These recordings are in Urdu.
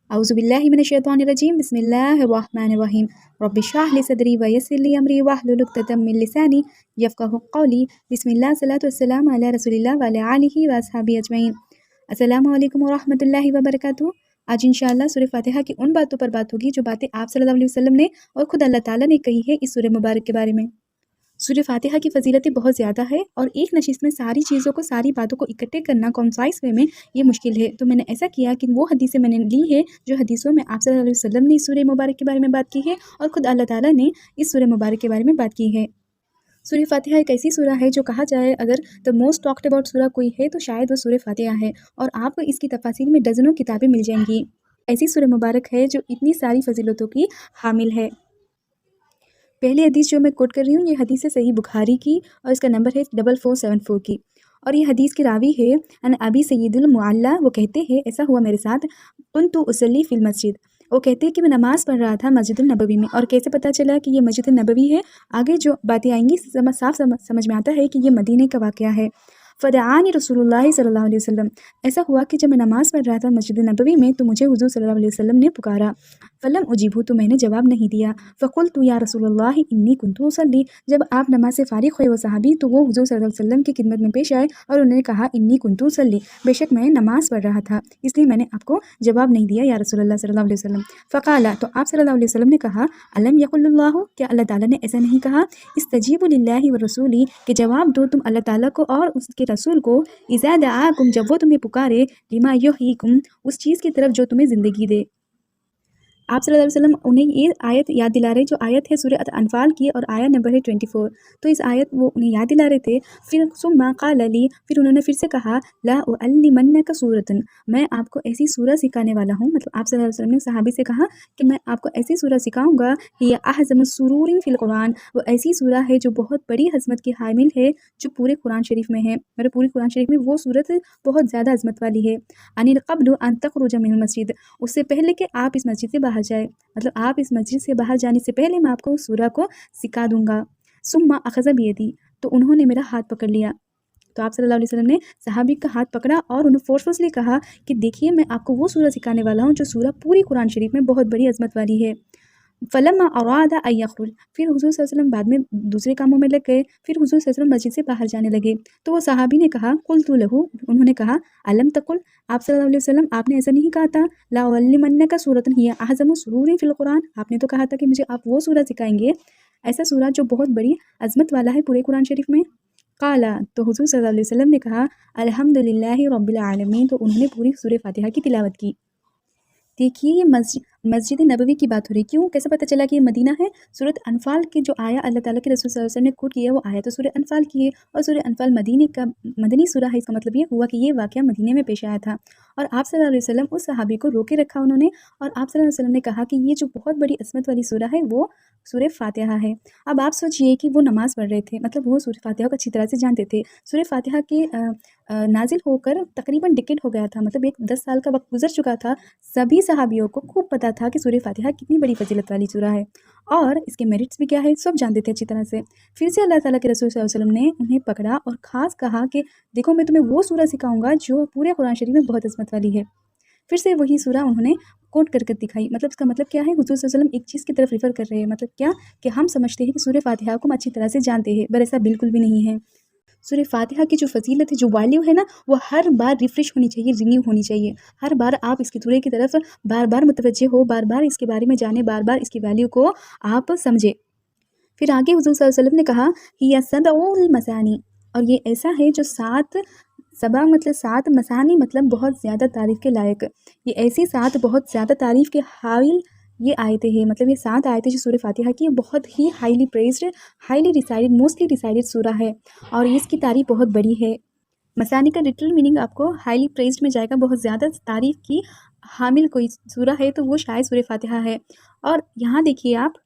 أعوذ بالله من الشيطان الرجيم بسم الله الرحمن الرحيم رب اشرح لي صدري ويسر لي أمري واحلل عقدة من لساني يفقهوا قولي بسم الله الصلاة والسلام على رسول الله وعلى آله وأصحابه أجمعين السلام علیکم ورحمۃ اللہ وبرکاتہ۔ آج انشاءاللہ سورہ فاتحہ کی ان باتوں پر بات ہوگی جو باتیں آپ صلی اللہ علیہ وسلم نے اور خود اللہ تعالیٰ نے کہی ہے اس سورہ مبارک کے بارے میں۔ سورہ فاتحہ کی فضیلتیں بہت زیادہ ہے اور ایک نشست میں ساری چیزوں کو ساری باتوں کو اکٹھے کرنا کنسائز وے میں یہ مشکل ہے، تو میں نے ایسا کیا کہ وہ حدیثیں میں نے لی ہے جو حدیثوں میں آپ صلی اللہ علیہ وسلم نے اس سورہ مبارک کے بارے میں بات کی ہے اور خود اللہ تعالیٰ نے اس سورہ مبارک کے بارے میں بات کی ہے۔ سورہ فاتحہ ایک ایسی سورہ ہے جو کہا جائے اگر دا موسٹ ٹاکڈ اباؤٹ سورہ کوئی ہے تو شاید وہ سورہ فاتحہ ہے، اور آپ کو اس کی تفاصیل میں ڈزنوں کتابیں مل جائیں گی۔ ایسی سورہ مبارک ہے جو اتنی ساری فضیلتوں کی حامل ہے۔ پہلی حدیث جو میں کوٹ کر رہی ہوں یہ حدیث ہے صحیح بخاری کی اور اس کا نمبر ہے 4474 کی، اور یہ حدیث کے راوی ہے ان ابی سید المعلیٰ۔ وہ کہتے ہیں ایسا ہوا میرے ساتھ کنت اصلی فی المسجد، وہ کہتے ہیں کہ میں نماز پڑھ رہا تھا مسجد النبوی میں، اور کیسے پتہ چلا کہ یہ مسجد النبوی ہے؟ آگے جو باتیں آئیں گی صاف سمجھ میں آتا ہے کہ یہ مدینے کا واقعہ ہے۔ فدعانی رسول اللہ صلی اللہ علیہ وسلم، ایسا ہوا کہ جب میں نماز پڑھ رہا تھا مسجد نبوی میں تو مجھے حضور صلی اللہ علیہ وسلم نے پکارا، فلم اجیبہ، تو میں نے جواب نہیں دیا، فقلت یا رسول اللہ انی کنت اصلی، جب آپ نماز سے فارغ ہوئے وہ صحابی تو وہ حضور صلی اللہ علیہ وسلم کی خدمت میں پیش آئے اور انہوں نے کہا انی کنت اصلی، بے شک میں نماز پڑھ رہا تھا اس لیے میں نے آپ کو جواب نہیں دیا یا رسول اللہ صلی اللہ علیہ وسلم۔ فقال، تو آپ صلی اللہ علیہ وسلم نے کہا الم یقل اللہ، کیا اللہ تعالیٰ نے ایسا نہیں کہا استجیبوا للہ والرسول، کہ جواب دو تم اللہ تعالیٰ کو اور اس کے رسول کو، اذا دعاکم، جب وہ تمہیں پکارے، لما یحییکم، اس چیز کی طرف جو تمہیں زندگی دے۔ آپ صلی اللہ علیہ وسلم انہیں یہ آیت یاد دلا رہے جو آیت ہے سورہ انفال کی اور آیت نمبر ہے 24، تو اس آیت وہ انہیں یاد دلا رہے تھے۔ پھر ثم قال لی، پھر انہوں نے پھر سے کہا لا اعلمنک سورۃ، میں آپ کو ایسی سورہ سکھانے والا ہوں، مطلب آپ صلی اللہ علیہ وسلم نے صحابی سے کہا کہ میں آپ کو ایسی سورہ سکھاؤں گا، ہی اعظم سرور فی القرآن، وہ ایسی سورہ ہے جو بہت بڑی عظمت کی حامل ہے جو پورے قرآن شریف میں ہے، میرے پورے قرآن شریف میں وہ صورت بہت زیادہ عظمت والی ہے۔ ان قبل ان تخرج من المسجد، اس سے پہلے کہ آپ اس مسجد سے باہر جائے، مطلب آپ اس مسجد سے باہر جانے سے پہلے میں آپ کو اس سورہ کو سکھا دوں گا۔ ثم اخذ بیدی، تو انہوں نے میرا ہاتھ پکڑ لیا، تو آپ صلی اللہ علیہ وسلم نے صحابی کا ہاتھ پکڑا اور انہوں فورسفلی کہا کہ دیکھیے میں آپ کو وہ سورہ سکھانے والا ہوں جو سورہ پوری قرآن شریف میں بہت بڑی عظمت والی ہے۔ فلما اراد ان یخرج، پھر حضور صلی اللہ علیہ وسلم بعد میں دوسرے کاموں میں لگ گئے، پھر حضور صلی اللہ علیہ وسلم مسجد سے باہر جانے لگے تو وہ صحابی نے کہا قلت لہ، انہوں نے کہا الم تقل، آپ صلی اللہ علیہ وسلم آپ نے ایسا نہیں کہا تھا لا اعلمنک سورۃ ہی اعظم سرور فی القرآن، آپ نے تو کہا تھا کہ مجھے آپ وہ سورہ سکھائیں گے، ایسا سورہ جو بہت بڑی عظمت والا ہے پورے قرآن شریف میں۔ قالا، تو حضور صلی اللہ علیہ وسلم نے کہا الحمدللہ رب العالمین، تو انہوں نے پوری سورہ فاتحہ کی تلاوت کی۔ دیکھیے یہ مسجد نبوی کی بات ہو رہی، کیوں کیسے پتہ چلا کہ یہ مدینہ ہے؟ سورۃ انفال کی جو آیا اللہ تعالیٰ کے رسول صلی اللہ علیہ وسلم نے کوٹ کیا وہ آیا تو سورہ انفال کی ہے، اور سورہ انفال مدینے کا مدنی سورہ ہے، اس کا مطلب یہ ہوا کہ یہ واقعہ مدینے میں پیش آیا تھا، اور آپ صلی اللہ علیہ وسلم اس صحابی کو روکے رکھا انہوں نے، اور آپ صلی اللہ علیہ وسلم نے کہا کہ یہ جو بہت بڑی عظمت والی سورہ ہے وہ سورہ فاتحہ ہے۔ اب آپ سوچئے کہ وہ نماز پڑھ رہے تھے، مطلب وہ سورہ فاتحہ کو اچھی طرح سے جانتے تھے، سورہ فاتحہ کے نازل ہو کر تقریباً ڈکیٹ ہو گیا تھا، مطلب 10 سال کا وقت گزر چکا تھا، سبھی صحابیوں کو خوب پتہ تھا کہ سورہ فاتحہ کتنی بڑی فضیلت والی سورہ ہے اور اس کے میرٹس بھی کیا ہے، سب جانتے تھے اچھی طرح سے۔ پھر سے اللہ تعالیٰ کے رسول صلی اللہ علیہ وسلم نے انہیں پکڑا اور خاص کہا کہ دیکھو میں تمہیں وہ سورہ سکھاؤں گا جو پورے قرآن شریف میں بہت عظمت والی ہے۔ پھر سے وہی سورہ انہوں نے کوٹ کر دکھائی، مطلب اس کا مطلب کیا ہے، حضور صلی اللہ علیہ وسلم ایک چیز کی طرف ریفر کر رہے ہیں، مطلب کیا کہ ہم سمجھتے ہیں کہ سورہ فاتحہ کو ہم اچھی طرح سے جانتے ہیں، پر ایسا بالکل بھی نہیں ہے۔ سورہ فاتحہ کی جو فضیلت ہے، جو ویلیو ہے نا، وہ ہر بار ریفریش ہونی چاہیے، رینیو ہونی چاہیے، ہر بار آپ اس کی سورہ کی طرف بار بار متوجہ ہو، بار بار اس کے بارے میں جانیں، بار بار اس کی ویلیو کو آپ سمجھیں۔ پھر آگے حضور صلی اللہ علیہ وسلم نے کہا ہی سبع المثانی، اور یہ ایسا ہے جو سبع مطلب 7 مثانی، مطلب بہت زیادہ تعریف کے لائق، یہ ایسی 7 بہت زیادہ تعریف کے حامل یہ آیتیں ہیں، مطلب یہ 7 آیتیں جو سورہ فاتحہ کی بہت ہی ہائیلی پریزڈ، ہائیلی ریسائڈڈ، موسٹلی ریسائڈڈ سورہ ہے، اور اس کی تعریف بہت بڑی ہے۔ مثانی کا لٹرل میننگ آپ کو ہائیلی پریزڈ میں جائے گا، بہت زیادہ تعریف کی حامل کوئی سورہ ہے تو وہ شاید سورہ فاتحہ ہے۔ اور یہاں دیکھیے آپ،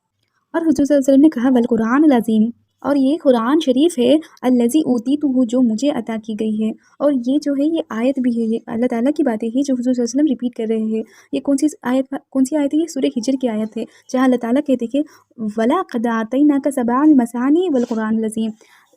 اور حضور صلی اللہ علیہ وسلم نے کہا والقرآن العظیم، اور یہ قرآن شریف ہے الذی اوتیتہ، جو مجھے عطا کی گئی ہے، اور یہ جو ہے یہ آیت بھی ہے، یہ اللہ تعالیٰ کی باتیں ہیں جو حضور صلی اللہ علیہ وسلم ریپیٹ کر رہے ہیں۔ یہ کون سی آیت ہے؟ یہ سورہ ہجر کی آیت ہے، جہاں اللہ تعالیٰ کہتے ہیں کہ وَلَقَدْ آتَيْنَاكَ سَبْعًا مَثَانِيَ وَالْقُرْآنَ الْعَظِيمَ،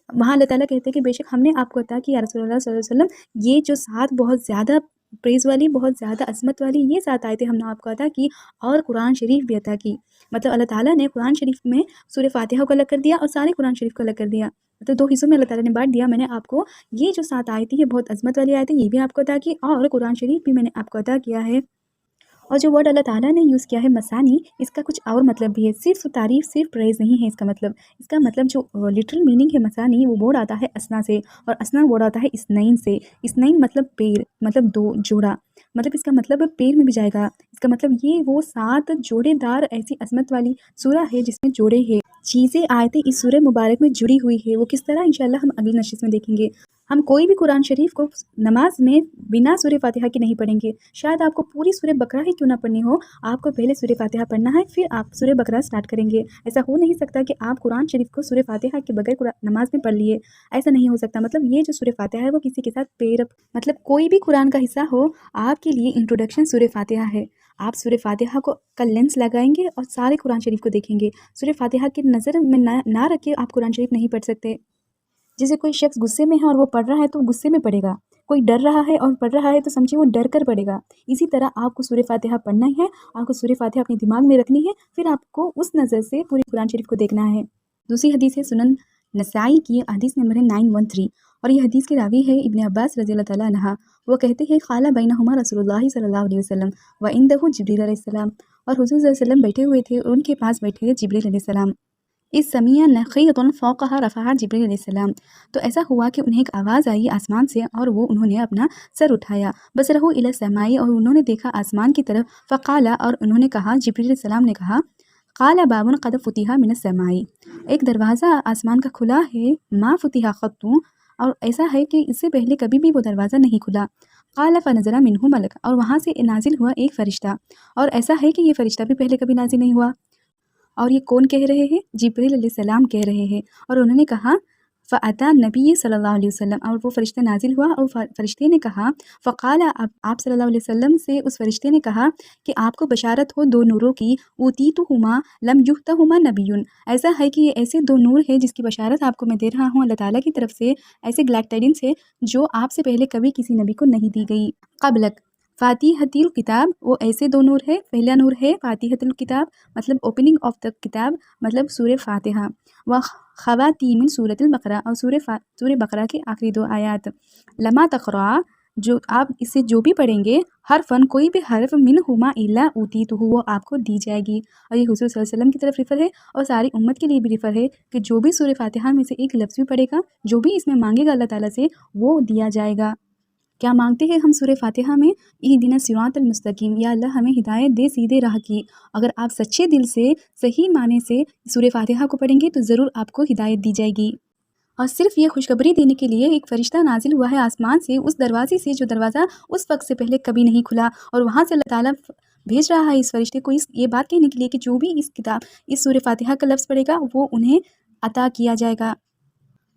وہاں اللہ تعالیٰ کہتے ہیں کہ بے شک ہم نے آپ کو عطا کی یا رسول اللہ صلی اللہ علیہ وسلم یہ جو 7 بہت زیادہ پریز والی، بہت زیادہ عظمت والی یہ 7 آیتیں ہم نے آپ کو عطا کی، اور قرآن شریف بھی عطا کی۔ مطلب اللہ تعالیٰ نے قرآن شریف میں سورہ فاتحہ کو الگ کر دیا اور سارے قرآن شریف کو الگ کر دیا، مطلب 2 حصوں میں اللہ تعالیٰ نے بانٹ دیا۔ میں نے آپ کو یہ جو 7 آیتیں یہ بہت عظمت والی آیتیں، یہ بھی آپ کو عطا کی، اور قرآن شریف بھی میں نے آپ کو عطا کیا ہے۔ اور جو ورڈ اللہ تعالیٰ نے یوز کیا ہے مسانی، اس کا کچھ اور مطلب بھی ہے، صرف تعریف، صرف پریز نہیں ہے اس کا مطلب جو لٹرل میننگ ہے مسانی، وہ ورڈ آتا ہے اسنا سے، اور اسنا ورڈ آتا ہے اسنین سے۔ اسنین مطلب پیر، مطلب 2 جوڑا، مطلب اس کا مطلب پیر میں بھی جائے گا، اس کا مطلب یہ وہ 7 جوڑے دار ایسی عظمت والی سورہ ہے جس میں جوڑے ہیں، چیزیں آیتیں اس سورہ مبارک میں جڑی ہوئی ہے۔ وہ کس طرح انشاءاللہ ہم اگلی نشست میں دیکھیں گے۔ ہم کوئی بھی قرآن شریف کو نماز میں بنا سورہ فاتحہ کے نہیں پڑھیں گے، شاید آپ کو پوری سورہ بقرہ ہی کیوں نہ پڑھنی ہو، آپ کو پہلے سورہ فاتحہ پڑھنا ہے، پھر آپ سورہ بقرہ سٹارٹ کریں گے۔ ایسا ہو نہیں سکتا کہ آپ قرآن شریف کو سورہ فاتحہ کے بغیر نماز میں پڑھ لیے، ایسا نہیں ہو سکتا۔ مطلب یہ جو سورہ فاتحہ ہے وہ کسی کے ساتھ مطلب کوئی بھی قرآن کا حصہ ہو، آپ کے لیے انٹروڈکشن سورہ فاتحہ ہے۔ آپ سورہ فاتحہ کو کا لینس لگائیں گے اور سارے قرآن شریف کو دیکھیں گے۔ سورہ فاتحہ کی نظر میں نہ رکھ کے آپ قرآن شریف نہیں پڑھ سکتے۔ جیسے کوئی شخص غصے میں ہے اور وہ پڑھ رہا ہے تو غصے میں پڑھے گا، کوئی ڈر رہا ہے اور پڑھ رہا ہے تو سمجھے وہ ڈر کر پڑھے گا۔ اسی طرح آپ کو سورہ فاتحہ پڑھنا ہی ہے، آپ کو سورہ فاتحہ اپنے دماغ میں رکھنی ہے، پھر آپ کو اس نظر سے پوری قرآن شریف کو دیکھنا ہے۔ دوسری حدیث ہے سنن نسائی کی، حدیث نمبر ہے 913، اور یہ حدیث کے راوی ہے ابن عباس رضی اللہ تعالیٰ عنہ۔ وہ کہتے ہیں خالہ بینہما رسول اللہ صلی اللہ علیہ وسلم وعندہ جبریل علیہ السلام، اور حضور صلی اللہ علیہ وسلم بیٹھے ہوئے تھے اور ان کے پاس بیٹھے تھے جبریل علیہ السلام۔ اس سمیع نخیط فوقہا رفعہ جبریل علیہ السلام، تو ایسا ہوا کہ انہیں ایک آواز آئی آسمان سے، اور وہ انہوں نے اپنا سر اٹھایا، بصرہ الی السماء، اور انہوں نے دیکھا آسمان کی طرف، فقال، اور انہوں نے کہا، جبریل علیہ السلام نے کہا، قال باب قد فتح من السماء، ایک دروازہ آسمان کا کھلا ہے، ما فتح قط، اور ایسا ہے کہ اس سے پہلے کبھی بھی وہ دروازہ نہیں کھلا۔ قال فنزل منہ ملک، اور وہاں سے نازل ہوا ایک فرشتہ، اور ایسا ہے کہ یہ فرشتہ بھی پہلے کبھی نازل نہیں ہوا۔ اور یہ کون کہہ رہے ہیں؟ جبریل علیہ السلام کہہ رہے ہیں، اور انہوں نے کہا فَأَتَى نبی صلی اللہ علیہ وسلم، اور وہ فرشتہ نازل ہوا، اور فرشتے نے کہا، فقال، آپ صلی اللہ علیہ وسلم سے اس فرشتے نے کہا کہ آپ کو بشارت ہو 2 نوروں کی، اوتیتہما لم یؤتہما نبی، ایسا ہے کہ یہ ایسے 2 نور ہے جس کی بشارت آپ کو میں دے رہا ہوں اللہ تعالیٰ کی طرف سے، ایسے گلیڈ ٹائیڈنگس ہے جو آپ سے پہلے کبھی کسی نبی کو نہیں دی گئی۔ قبلک فاتحۃ الکتاب، وہ ایسے 2 نور ہے، پہلا نور ہے فاتحۃ الکتاب، مطلب اوپننگ آف دا کتاب، مطلب سورہ فاتحہ، و خواتیم سورۃ البقرہ، اور سورہ بقرہ کے آخری 2 آیات، لما تقرأ، جو آپ اس سے جو بھی پڑھیں گے، حرفن، کوئی بھی حرف، منہما الا اوتیتہ، وہ آپ کو دی جائے گی۔ اور یہ حضور صلی اللہ علیہ وسلم کی طرف ریفر ہے، اور ساری امت کے لیے بھی ریفر ہے کہ جو بھی سورہ فاتحہ میں سے ایک لفظ بھی پڑھے گا، جو بھی اس میں مانگے گا اللہ تعالیٰ سے، وہ دیا جائے گا۔ کیا مانگتے ہیں ہم سورہ فاتحہ میں؟ اہدنا الصراط المستقیم، یا اللہ ہمیں ہدایت دے سیدھے راہ کی۔ اگر آپ سچے دل سے صحیح معنی سے سورہ فاتحہ کو پڑھیں گے تو ضرور آپ کو ہدایت دی جائے گی۔ اور صرف یہ خوشخبری دینے کے لیے ایک فرشتہ نازل ہوا ہے آسمان سے، اس دروازے سے جو دروازہ اس وقت سے پہلے کبھی نہیں کھلا، اور وہاں سے اللہ تعالیٰ بھیج رہا ہے اس فرشتے کو یہ بات کہنے کے لیے کہ جو بھی اس سورہ فاتحہ کا لفظ پڑھے گا وہ انہیں عطا کیا جائے گا۔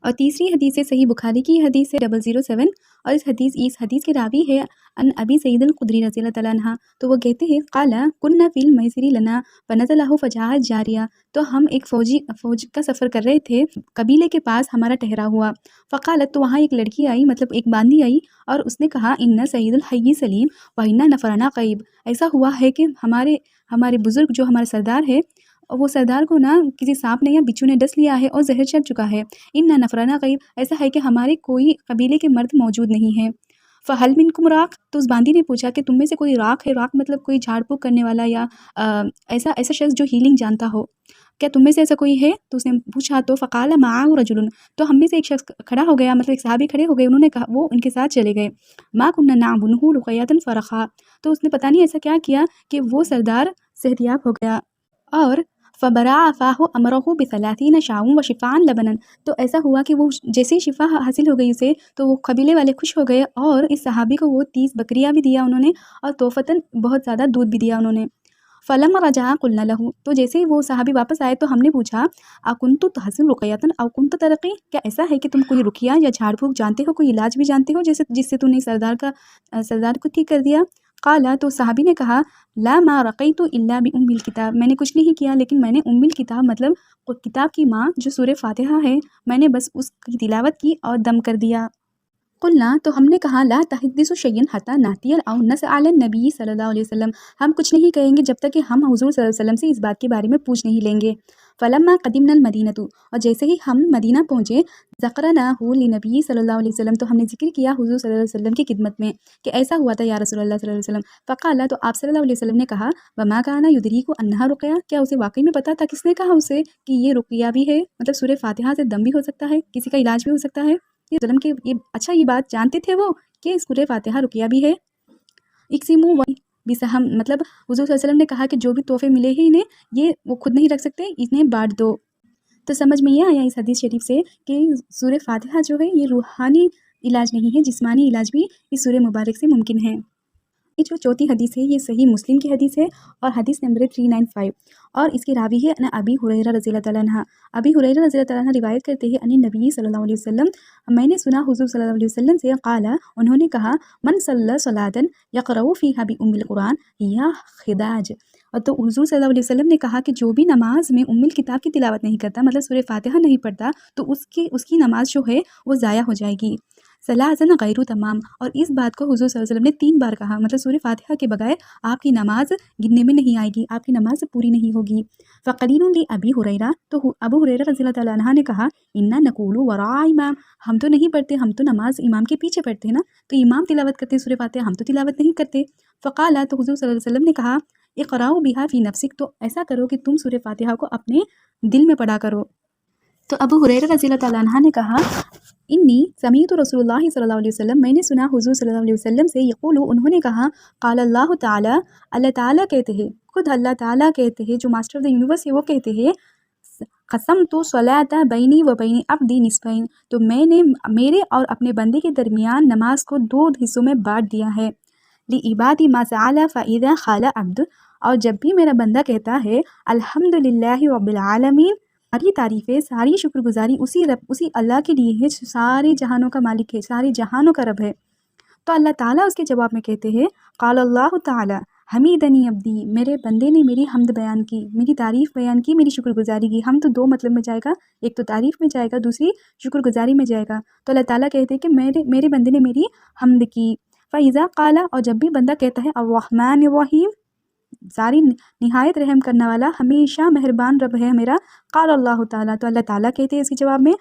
اور تیسری حدیث ہے صحیح بخاری کی حدیث ہے 007، اور اس حدیث کے راوی ہے ان ابی سعید الخدری رضی اللہ تعالیٰ عنہ، تو وہ کہتے ہیں قال کنا فی المیسر لنا فنزلہ فجاءت جاریہ، تو ہم ایک فوج کا سفر کر رہے تھے، قبیلے کے پاس ہمارا ٹھہرا ہوا، فقالت، تو وہاں ایک لڑکی آئی، مطلب ایک باندھی آئی، اور اس نے کہا ان سعید الحی سلیم وإنا نفرنا غیب، ایسا ہوا ہے کہ ہمارے بزرگ جو ہمارا سردار ہے، وہ سردار کو نا کسی سانپ نے یا بچھو نے ڈس لیا ہے اور زہر چڑھ چکا ہے، ان نفرنا غیب، ایسا ہے کہ ہمارے کوئی قبیلے کے مرد موجود نہیں ہیں۔ فہل منکم راق، تو اس باندی نے پوچھا کہ تم میں سے کوئی راق ہے؟ راق مطلب کوئی جھاڑ پھونک کرنے والا یا ایسا شخص جو ہیلنگ جانتا ہو، کیا تم میں سے ایسا کوئی ہے؟ تو اس نے پوچھا، تو فقال معہ رجل، تو ہم میں سے ایک شخص کھڑا ہو گیا، مطلب ایک صحابی کھڑے ہو گئے، انہوں نے کہا، وہ ان کے ساتھ چلے گئے، ما كنا نعبده رقیۃ فرخا، تو اس نے پتہ نہیں ایسا کیا کیا کہ وہ سردار صحتیاب ہو گیا، اور فبرا فاہ امرہ بثلاثین شاؤں وشفاء لبنا، تو ایسا ہوا کہ وہ جیسے شفا حاصل ہو گئی اسے تو وہ قبیلے والے خوش ہو گئے، اور اس صحابی کو وہ 30 بکریاں بھی دیا انہوں نے، اور توفتاً بہت زیادہ دودھ بھی دیا انہوں نے۔ فلما رجع قلنا له، تو جیسے ہی وہ صحابی واپس آئے تو ہم نے پوچھا، اکنت تحسن رقیۃ او کنت ترقی، کیا ایسا ہے کہ تم کوئی رقیہ یا جھاڑ پھونک جانتے ہو، کوئی علاج بھی جانتے ہو جس سے تم نے سردار کو ٹھیک کر دیا؟ قال، تو صحابی نے کہا، لا ما رقیت الا بام الکتاب، میں نے کچھ نہیں کیا لیکن میں نے ام الکتاب، مطلب کتاب کی ماں جو سورہ فاتحہ ہے، میں نے بس اس کی تلاوت کی اور دم کر دیا۔ قلنا تو ہم نے کہا لا تحدثوا شيئا حتى نأتي أو نسأل النبي صلی اللہ علیہ وسلم، ہم کچھ نہیں کہیں گے جب تک کہ ہم حضور صلی اللہ علیہ وسلم سے اس بات کے بارے میں پوچھ نہیں لیں گے۔ فلما قدمنا المدینۃ، اور جیسے ہی ہم مدینہ پہنچے، ذکرناہ لنبی صلی اللہ علیہ وسلم، تو ہم نے ذکر کیا حضور صلی اللہ علیہ وسلم کی خدمت میں کہ ایسا ہوا تھا یا رسول اللہ صلی اللہ علیہ وسلم۔ فقال، تو آپ صلی اللہ علیہ وسلم نے کہا وما کان یدریک انہا رقیہ، کیا اسے واقعی میں پتا تھا؟ کس نے کہا اسے کہ یہ رقیہ بھی ہے، مطلب سورہ فاتحہ سے دم بھی ہو سکتا ہے، کسی کا علاج بھی ہو سکتا ہے؟ یہ بات جانتے تھے وہ کہ سورہ فاتحہ رقیہ بھی ہے۔ اقسموا بسہم، مطلب حضور صلی اللہ علیہ وسلم نے کہا کہ جو بھی تحفے ملے ہیں انہیں، یہ وہ خود نہیں رکھ سکتے، انہیں بانٹ دو۔ تو سمجھ میں یہ آیا اس حدیث شریف سے کہ سورہ فاتحہ جو ہے یہ روحانی علاج نہیں ہے، جسمانی علاج بھی اس سورہ مبارک سے ممکن ہے۔ یہ جو چوتھی حدیث ہے یہ صحیح مسلم کی حدیث ہے اور حدیث نمبر 395، اور اس کے راوی ہے ابی ہریرہ رضی اللہ تعالیٰ عنہ۔ ابی ہریرہ رضی اللہ تعالیٰ عنہ روایت کرتے ہیں ان نبی صلی اللہ علیہ وسلم، میں نے سنا حضور صلی اللہ علیہ وسلم سے، قال، انہوں نے کہا من صلی صلاۃ یقرأ فیہا بأم القرآن یا خداج، اور تو حضور صلی اللہ علیہ وسلم نے کہا کہ جو بھی نماز میں ام الکتاب کی تلاوت نہیں کرتا، مطلب سورہ فاتحہ نہیں پڑھتا، تو اس کی نماز جو ہے وہ ضائع ہو جائے گی۔ ثلاثاً غیر تمام، اور اس بات کو حضور صلی اللہ علیہ وسلم نے 3 بار کہا، مطلب سورہ فاتحہ کے بغیر آپ کی نماز گننے میں نہیں آئے گی، آپ کی نماز پوری نہیں ہوگی۔ فقیل لأبی ہریرہ، تو ابو ہریرہ رضی اللہ تعالیٰ عنہ نے کہا انا نقول وراء امام، ہم تو نہیں پڑھتے، ہم تو نماز امام کے پیچھے پڑھتے ہیں نا، تو امام تلاوت کرتے سورہ فاتحہ، ہم تو تلاوت نہیں کرتے۔ فقال، تو حضور صلی اللہ علیہ وسلم نے کہا اقرأوا بها فی نفسک، تو ایسا کرو کہ تم سورہ فاتحہ کو اپنے دل میں پڑھا کرو۔ تو ابو ہریرہ رضی اللہ تعالیٰ عنہ نے کہا انی سمیعت رسول اللہ صلی اللہ علیہ وسلم، میں نے سنا حضور صلی اللہ علیہ وسلم سے، یقول، انہوں نے کہا قال اللہ تعالیٰ، اللہ تعالیٰ کہتے ہیں، خود اللہ تعالیٰ کہتے ہیں جو ماسٹر آف دا یونیورس ہے وہ کہتے ہیں قسمت صلاۃ بینی و بین عبدی نصفین، تو میں نے میرے اور اپنے بندے کے درمیان نماز کو 2 حصوں میں بانٹ دیا ہے۔ لعبادی ما سأل فإذا خال عبد، اور جب بھی میرا بندہ کہتا ہے الحمدللہ رب العالمین، ساری تعریفیں، ساری شکر گزاری اسی اللہ کے لیے ہے جو سارے جہانوں کا مالک ہے، سارے جہانوں کا رب ہے، تو اللہ تعالیٰ اس کے جواب میں کہتے ہیں قال اللہ تعالیٰ حمیدنی عبدی، میرے بندے نے میری حمد بیان کی، میری تعریف بیان کی، میری شکر گزاری کی۔ ہم تو 2 مطلب میں جائے گا، ایک تو تعریف میں جائے گا، دوسری شکر گزاری میں جائے گا۔ تو اللہ تعالیٰ کہتے ہیں کہ میرے بندے نے میری حمد کی۔ فإذا قال، اور جب بھی بندہ کہتا ہے الرحمن الرحیم، ساری نہایت رحم کرنے والا، ہمیشہ مہربان رب ہے میرا، قال اللہ تعالیٰ، تو اللہ تعالیٰ کہتے ہیں اس کے جواب میں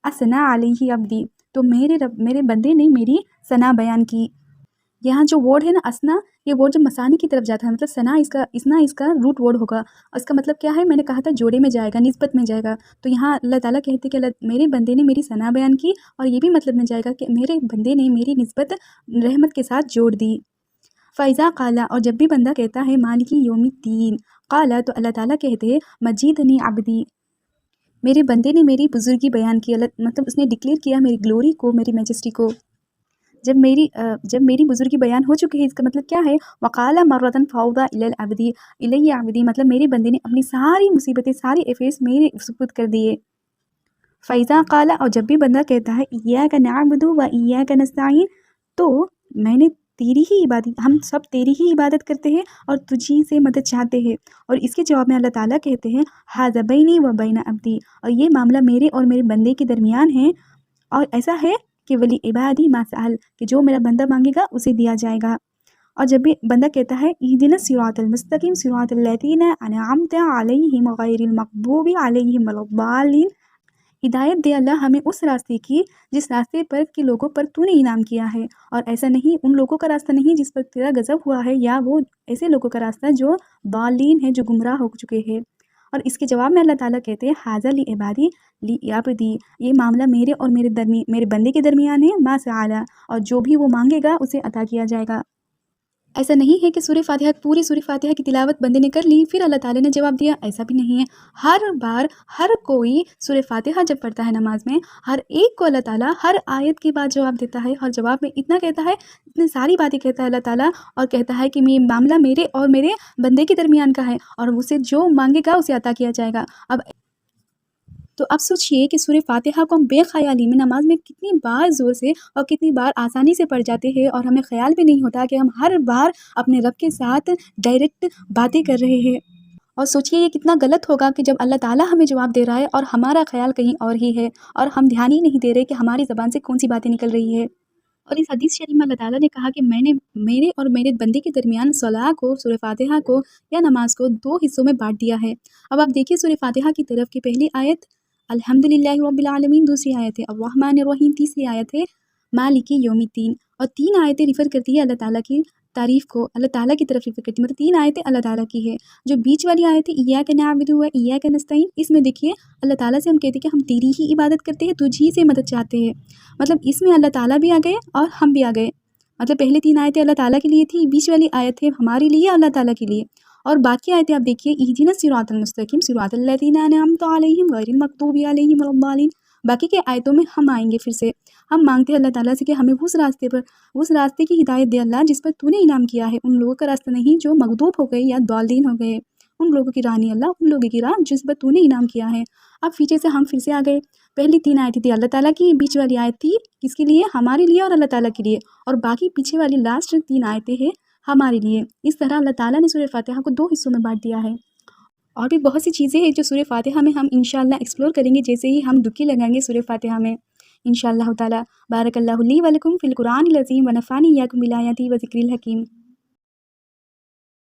اثنا علیہ عبدی، تو میرے بندے نے میری ثنا بیان کی۔ یہاں جو ورڈ ہے نا اسنا، یہ ورڈ جب مسانی کی طرف جاتا ہے، مطلب ثنا اس کا روٹ ورڈ ہوگا، اور اس کا مطلب کیا ہے، میں نے کہا تھا جوڑے میں جائے گا، نسبت میں جائے گا، تو یہاں اللہ تعالیٰ کہتے کہ میرے بندے نے میری ثنا بیان کی، اور یہ بھی مطلب میں جائے گا کہ میرے بندے نے میری نسبت رحمت کے ساتھ جوڑ دی۔ فائزہ قالا، اور جب بھی بندہ کہتا ہے مالکی یوم الدین، قالا، تو اللہ تعالیٰ کہتے ہیں مجیدنی عبدی، میرے بندے نے میری بزرگی بیان کی، مطلب اس نے ڈکلیئر کیا میری گلوری کو، میری میجسٹی کو۔ جب میری بزرگی بیان ہو چکی ہے، اس کا مطلب کیا ہے، وقال مرتن فوضا الی عبدی، مطلب میرے بندے نے اپنی ساری مصیبتیں، ساری افیئرس میرے سپرد کر دیے۔ فائزہ قالا، اور جب بھی بندہ کہتا ہے ایاک نعبد و ایاک نستعین، تو میں نے ہم سب تیری ہی عبادت کرتے ہیں اور تجھی سے مدد چاہتے ہیں، اور اس کے جواب میں اللہ تعالیٰ کہتے ہیں ھذا بینی و بین عبدی، اور یہ معاملہ میرے اور میرے بندے کے درمیان ہے، اور ایسا ہے کہ ولی عبادی ما سأل، کہ جو میرا بندہ مانگے گا اسے دیا جائے گا۔ اور جب بھی بندہ کہتا ہے اہدنا الصراط المستقیم صراط الذین انعمت علیہم غیر المغضوب علیہم ولا الضالین، ہدایت دے اللہ ہمیں اس راستے کی جس راستے پر کے لوگوں پر تو نے انعام کیا ہے، اور ایسا نہیں، ان لوگوں کا راستہ نہیں جس پر تیرا غضب ہوا ہے، یا وہ ایسے لوگوں کا راستہ جو ضالین ہیں، جو گمراہ ہو چکے ہیں۔ اور اس کے جواب میں اللہ تعالیٰ کہتے ہیں ھذا لعبادی لعبدی، یہ معاملہ میرے اور میرے بندے کے درمیان ہے، ما سأل، اور جو بھی وہ مانگے گا اسے عطا کیا جائے گا۔ ایسا نہیں ہے کہ پوری سورہ فاتحہ کی تلاوت بندے نے کر لی پھر اللہ تعالیٰ نے جواب دیا، ایسا بھی نہیں ہے۔ ہر بار ہر کوئی سورہ فاتحہ جب پڑھتا ہے نماز میں، ہر ایک کو اللہ تعالیٰ ہر آیت کے بعد جواب دیتا ہے، اور جواب میں اتنا کہتا ہے، اتنی ساری باتیں کہتا ہے اللہ تعالیٰ، اور کہتا ہے کہ یہ معاملہ میرے اور میرے بندے کے درمیان کا ہے، اور اسے جو مانگے گا اسے عطا کیا جائے گا۔ اب سوچئے کہ سورہ فاتحہ کو ہم بے خیالی میں نماز میں کتنی بار زور سے اور کتنی بار آسانی سے پڑھ جاتے ہیں، اور ہمیں خیال بھی نہیں ہوتا کہ ہم ہر بار اپنے رب کے ساتھ ڈائریکٹ باتیں کر رہے ہیں، اور سوچئے یہ کتنا غلط ہوگا کہ جب اللہ تعالیٰ ہمیں جواب دے رہا ہے اور ہمارا خیال کہیں اور ہی ہے، اور ہم دھیان ہی نہیں دے رہے کہ ہماری زبان سے کون سی باتیں نکل رہی ہے۔ اور اس حدیث شریف میں اللہ تعالیٰ نے کہا کہ میں نے میرے اور میرے بندے کے درمیان صلاح کو، سورہ فاتحہ کو یا نماز کو 2 حصوں میں بانٹ دیا ہے۔ اب آپ دیکھیے سورہ فاتحہ کی طرف کی پہلی آیت الحمدللہ رب العالمین، دوسری آیت ہے الرحمن الرحیم، تیسری آیت ہے مالک یوم الدین، اور 3 آیتیں ریفر کرتی ہے اللہ تعالیٰ کی تعریف کو، اللہ تعالیٰ کی طرف ریفر کرتی ہے، مطلب 3 آیتیں اللہ تعالیٰ کی ہے۔ جو بیچ والی آیت ہے ایاک نعبد و ایاک نستعین، اس میں دیکھیے اللہ تعالیٰ سے ہم کہتے ہیں کہ ہم تیری ہی عبادت کرتے ہیں، تجھ ہی سے مدد چاہتے ہیں، مطلب اس میں اللہ تعالیٰ بھی آ گئے اور ہم بھی آ گئے، مطلب پہلے 3 آیتیں اللہ تعالیٰ کے لیے تھی، بیچ والی آیت ہے ہمارے لیے اللہ تعالیٰ کے لیے، اور باقی آیتیں آپ دیکھیے اہدنا الصراط المستقیم صراط الذین انعمت علیہم غیر المغضوب علیہم ولا الضالین، باقی کے آیتوں میں ہم آئیں گے۔ پھر سے ہم مانگتے ہیں اللہ تعالیٰ سے کہ ہمیں اس راستے کی ہدایت دے اللہ جس پر تو نے انعام کیا ہے، ان لوگوں کا راستہ نہیں جو مغضوب ہو گئے یا ضالین ہو گئے، ان لوگوں کی راہ نہیں اللہ، ان لوگوں کی راہ جس پر تو نے انعام کیا ہے۔ اب پیچھے سے ہم پھر سے آ گئے، پہلی 3 آیتیں تھی اللہ تعالیٰ کی، بیچ والی آیت تھی کس کے لیے؟ ہمارے لیے اور اللہ تعالیٰ کے لیے، اور باقی پیچھے والی لاسٹ 3 آیتیں ہیں ہمارے لیے۔ اس طرح اللہ تعالیٰ نے سورہ فاتحہ کو 2 حصوں میں بانٹ دیا ہے، اور بھی بہت سی چیزیں ہیں جو سورہ فاتحہ میں ہم انشاءاللہ ایکسپلور کریں گے جیسے ہی ہم ڈبکی لگائیں گے سورہ فاتحہ میں انشاءاللہ تعالیٰ۔ بارک اللہ لی و لکم فی القرآن العظیم و نفعنی ایاکم بالآیات و ذکر الحکیم۔